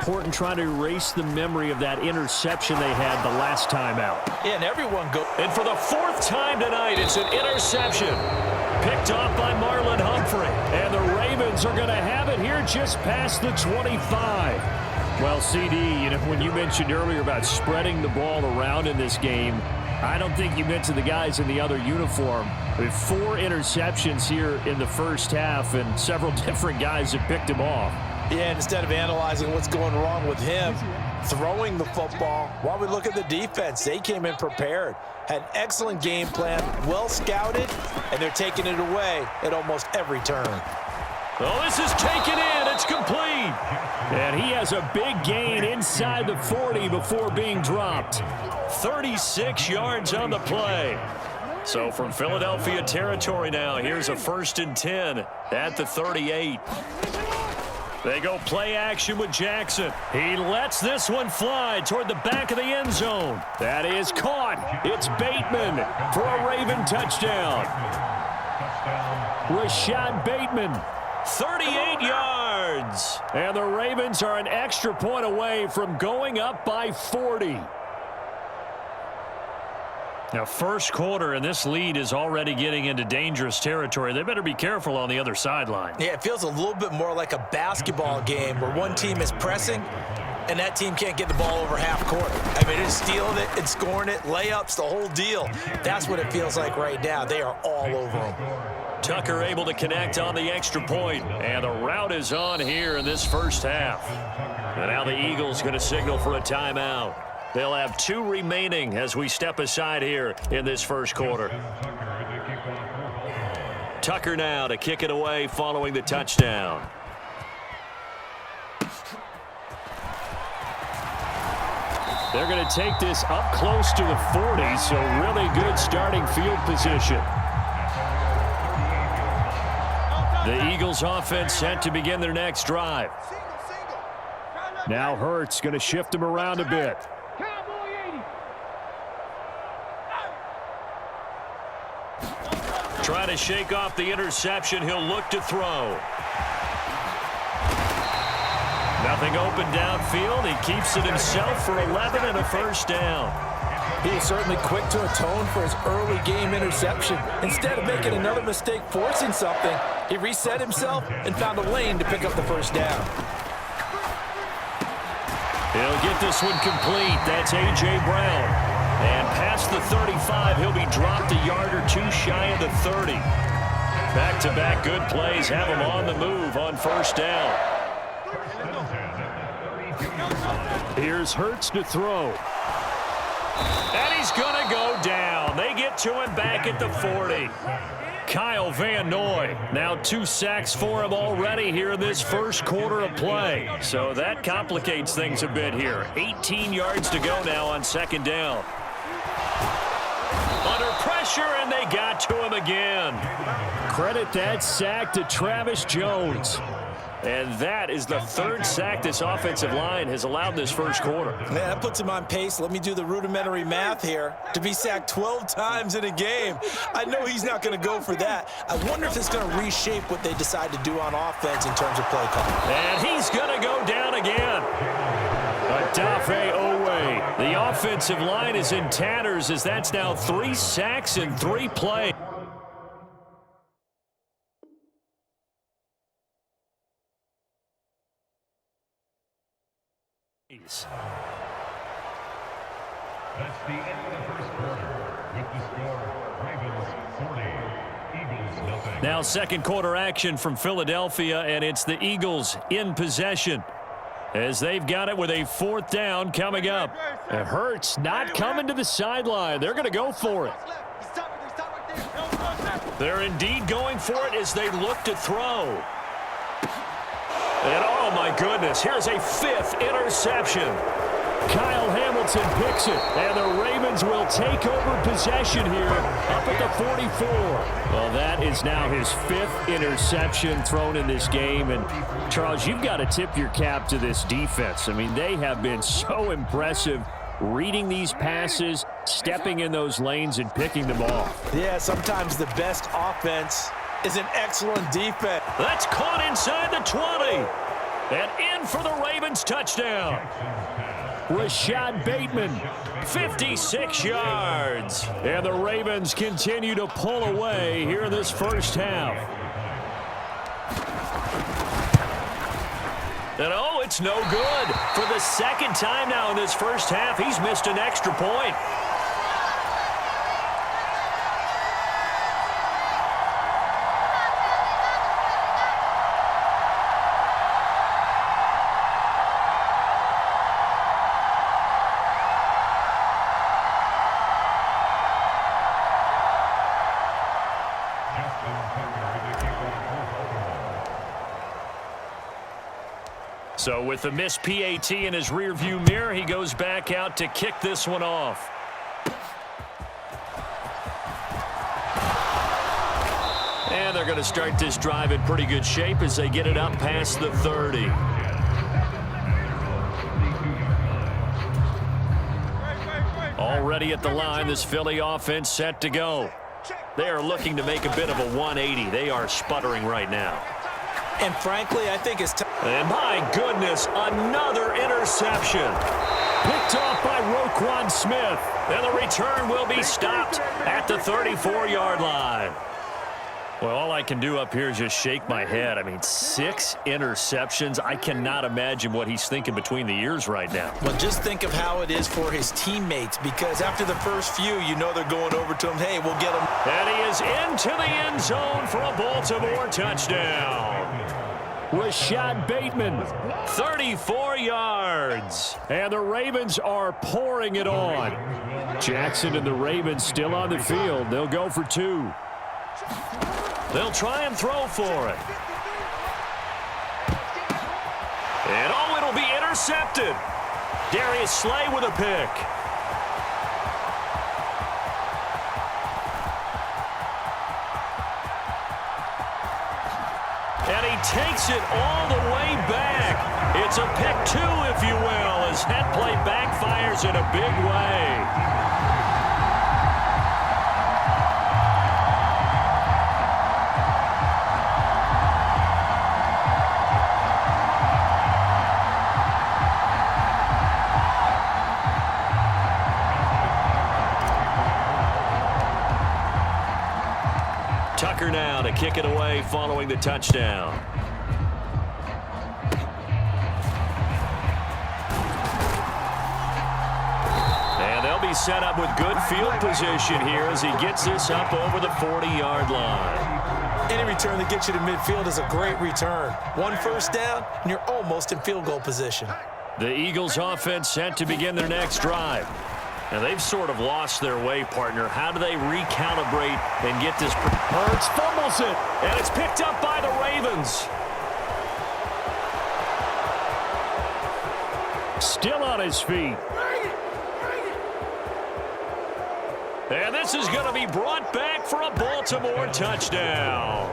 important trying to erase the memory of that interception they had the last time out. Yeah, and everyone go. And for the fourth time tonight, it's an interception. Picked off by Marlon Humphrey. And the Ravens are going to have it here just past the 25. Well, CD, when you mentioned earlier about spreading the ball around in this game, I don't think you mentioned the guys in the other uniform. With 4 interceptions here in the first half, and several different guys have picked him off. Yeah, and instead of analyzing what's going wrong with him, throwing the football, while we look at the defense, they came in prepared, had an excellent game plan, well scouted, and they're taking it away at almost every turn. Oh, this is taken in. It's complete. And he has a big gain inside the 40 before being dropped. 36 yards on the play. So from Philadelphia territory now, here's a 1st and 10 at the 38. They go play action with Jackson. He lets this one fly toward the back of the end zone. That is caught. It's Bateman for a Raven touchdown. Rashad Bateman, 38 yards. And the Ravens are an extra point away from going up by 40. Now, first quarter, and this lead is already getting into dangerous territory. They better be careful on the other sideline. Yeah, it feels a little bit more like a basketball game where one team is pressing and that team can't get the ball over half court. I mean, it's stealing it, it's scoring it, layups, the whole deal. That's what it feels like right now. They are all over them. Tucker able to connect on the extra point, and the route is on here in this first half. And now the Eagles going to signal for a timeout. They'll have 2 remaining as we step aside here in this first quarter. Tucker now to kick it away following the touchdown. They're going to take this up close to the 40, so really good starting field position. The Eagles offense set to begin their next drive. Now Hurts going to shift him around a bit. Try to shake off the interception. He'll look to throw. Nothing open downfield. He keeps it himself for 11 and a first down. He is certainly quick to atone for his early game interception. Instead of making another mistake forcing something, he reset himself and found a lane to pick up the first down. He'll get this one complete. That's A.J. Brown. And past the 35, he'll be dropped a yard or 2 shy of the 30. Back-to-back good plays have him on the move on first down. Here's Hurts to throw. And he's going to go down. They get to him back at the 40. Kyle Van Noy, now 2 sacks for him already here in this first quarter of play. So that complicates things a bit here. 18 yards to go now on second down. Under pressure, and they got to him again. Credit that sack to Travis Jones. And that is the 3rd sack this offensive line has allowed this first quarter. Man, that puts him on pace. Let me do the rudimentary math here. To be sacked 12 times in a game, I know he's not going to go for that. I wonder if it's going to reshape what they decide to do on offense in terms of play call. And he's going to go down again. Odafe Owe. The offensive line is in tatters as that's now 3 sacks in 3 plays. That's the end of the first quarter with the score Ravens 40, Eagles nothing. Now second quarter action from Philadelphia, and it's the Eagles in possession as they've got it with a 4th down coming up. And Hurts not coming to the sideline. They're going to go for it. They're indeed going for it as they look to throw. And oh my goodness, here's a 5th interception. Kyle Hamilton picks it, and the Ravens will take over possession here up at the 44. Well, that is now his 5th interception thrown in this game. And, Charles, you've got to tip your cap to this defense. I mean, they have been so impressive reading these passes, stepping in those lanes, and picking them off. Yeah, sometimes the best offense is an excellent defense. That's caught inside the 20. And in for the Ravens touchdown. Rashad Bateman, 56 yards. And the Ravens continue to pull away here in this first half. And oh, it's no good. For the second time now in this first half, he's missed an extra point. So with the missed PAT in his rearview mirror, he goes back out to kick this one off. And they're going to start this drive in pretty good shape as they get it up past the 30. Already at the line, this Philly offense set to go. They are looking to make a bit of a 180. They are sputtering right now. And frankly, I think it's time. And my goodness, another interception. Picked off by Roquan Smith. And the return will be stopped at the 34-yard line. Well, all I can do up here is just shake my head. I mean, 6 interceptions. I cannot imagine what he's thinking between the ears right now. Well, just think of how it is for his teammates, because after the first few, you know they're going over to him. Hey, we'll get him. And he is into the end zone for a Baltimore touchdown. Rashad Bateman, 34 yards. And the Ravens are pouring it on. Jackson and the Ravens still on the field. They'll go for 2. They'll try and throw for it. And oh, it'll be intercepted. Darius Slay with a pick. And he takes it all the way back. It's a pick 2, if you will, as that play backfires in a big way. Tucker now to kick it away following the touchdown. And they'll be set up with good field position here as he gets this up over the 40-yard line. Any return that gets you to midfield is a great return. 1 first down, and you're almost in field goal position. The Eagles offense set to begin their next drive. And they've sort of lost their way, partner. How do they recalibrate and get this? Hurts fumbles it, and it's picked up by the Ravens. Still on his feet. And this is going to be brought back for a Baltimore touchdown.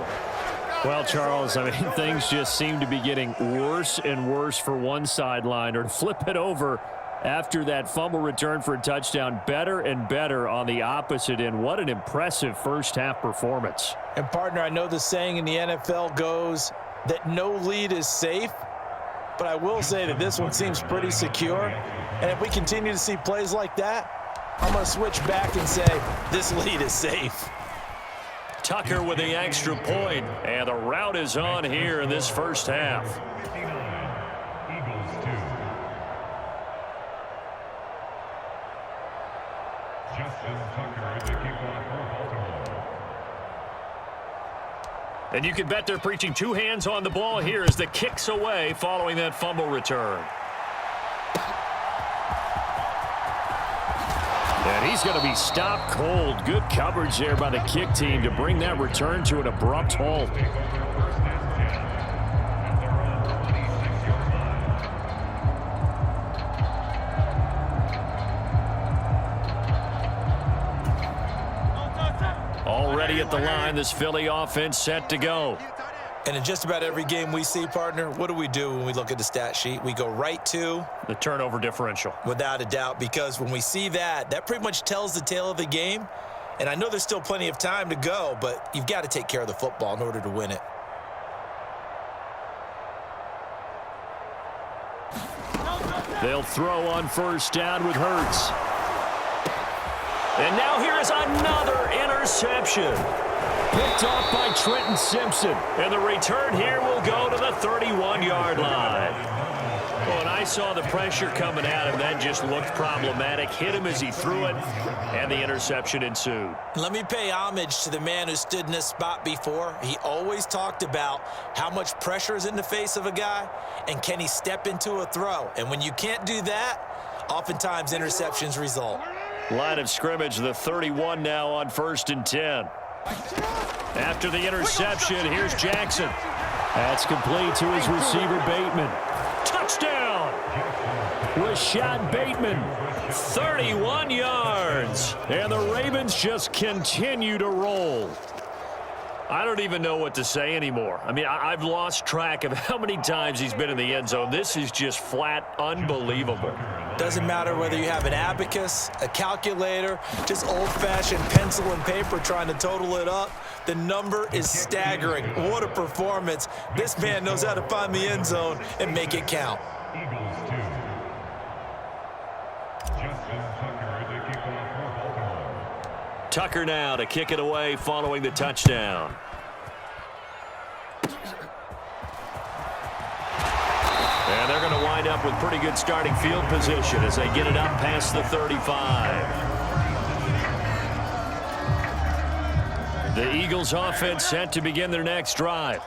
Well, Charles, I mean, things just seem to be getting worse and worse for one sideline. Or to flip it over after that fumble return for a touchdown, better and better on the opposite end. What an impressive first-half performance. And, partner, I know the saying in the NFL goes that no lead is safe, but I will say that this one seems pretty secure. And if we continue to see plays like that, I'm going to switch back and say this lead is safe. Tucker with the extra point, and the route is on here in this first half. And you can bet they're preaching 2 hands on the ball here as the kick's away following that fumble return. And he's going to be stopped cold. Good coverage there by the kick team to bring that return to an abrupt halt. Already at the line, this Philly offense set to go. And in just about every game we see, partner, what do we do when we look at the stat sheet? We go right to the turnover differential. Without a doubt, because when we see that, that pretty much tells the tale of the game. And I know there's still plenty of time to go, but you've got to take care of the football in order to win it. They'll throw on first down with Hurts. And now here is another interception. Picked off by Trenton Simpson. And the return here will go to the 31-yard line. Well, and I saw the pressure coming at him. That just looked problematic. Hit him as he threw it, and the interception ensued. Let me pay homage to the man who stood in this spot before. He always talked about how much pressure is in the face of a guy, and can he step into a throw. And when you can't do that, oftentimes interceptions result. Line of scrimmage, the 31 now on 1st and 10. After the interception, here's Jackson. That's complete to his receiver, Bateman. Touchdown! Rashad Bateman, 31 yards. And the Ravens just continue to roll. I don't even know what to say anymore. I mean, I've lost track of how many times he's been in the end zone. This is just flat unbelievable. Doesn't matter whether you have an abacus, a calculator, just old-fashioned pencil and paper trying to total it up. The number is staggering. What a performance. This man knows how to find the end zone and make it count. Eagles 2. Justin Tucker to kick off for Baltimore. Tucker now to kick it away following the touchdown. And they're going to wind up with pretty good starting field position as they get it up past the 35. The Eagles offense set to begin their next drive.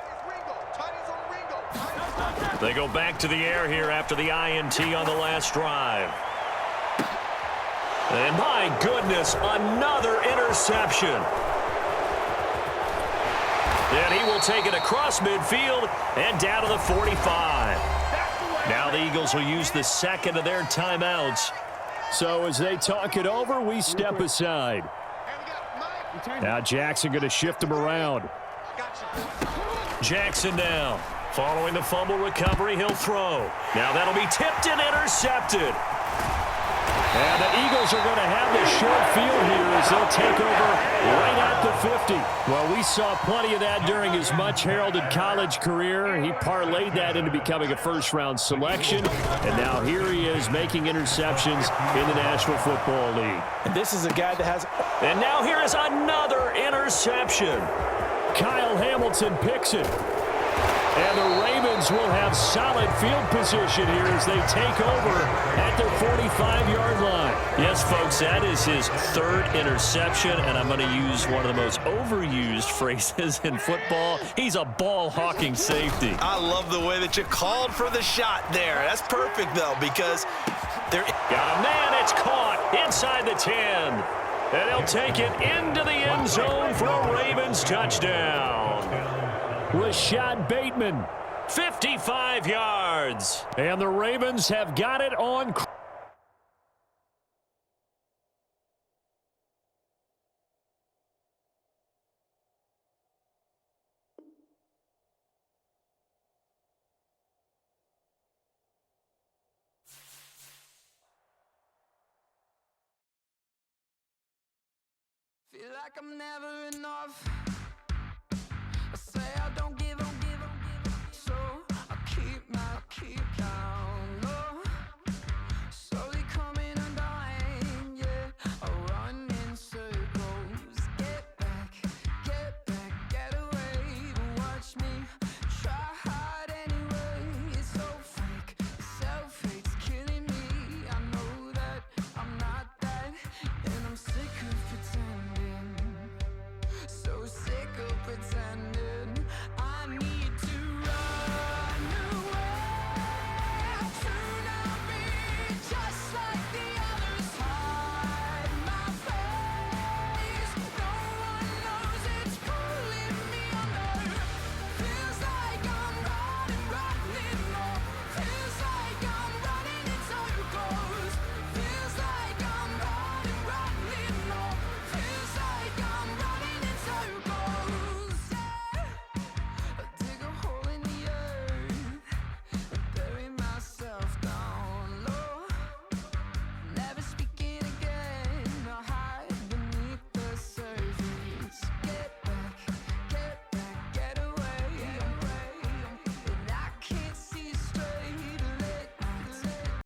They go back to the air here after the INT on the last drive. And my goodness, another interception. And he will take it across midfield and down to the 45. Now the Eagles will use the second of their timeouts. So as they talk it over, we step aside. Now Jackson going to shift him around. Jackson now. Following the fumble recovery, he'll throw. Now that'll be tipped and intercepted. And the Eagles are going to have the short field here as they'll take over right at the 50. Well, we saw plenty of that during his much-heralded college career. He parlayed that into becoming a first-round selection. And now here he is making interceptions in the National Football League. And this is a guy that has... And now here is another interception. Kyle Hamilton picks it. And the Ravens will have solid field position here as they take over at their 45-yard line. Yes, folks, that is his third interception, and I'm going to use one of the most overused phrases in football. He's a ball-hawking safety. I love the way that you called for the shot there. That's perfect, though, because they're... Got a man, it's caught inside the 10. And he'll take it into the end zone for a Ravens touchdown. Rashad Bateman, 55 yards. And the Ravens have got it on. Feel like I'm never enough.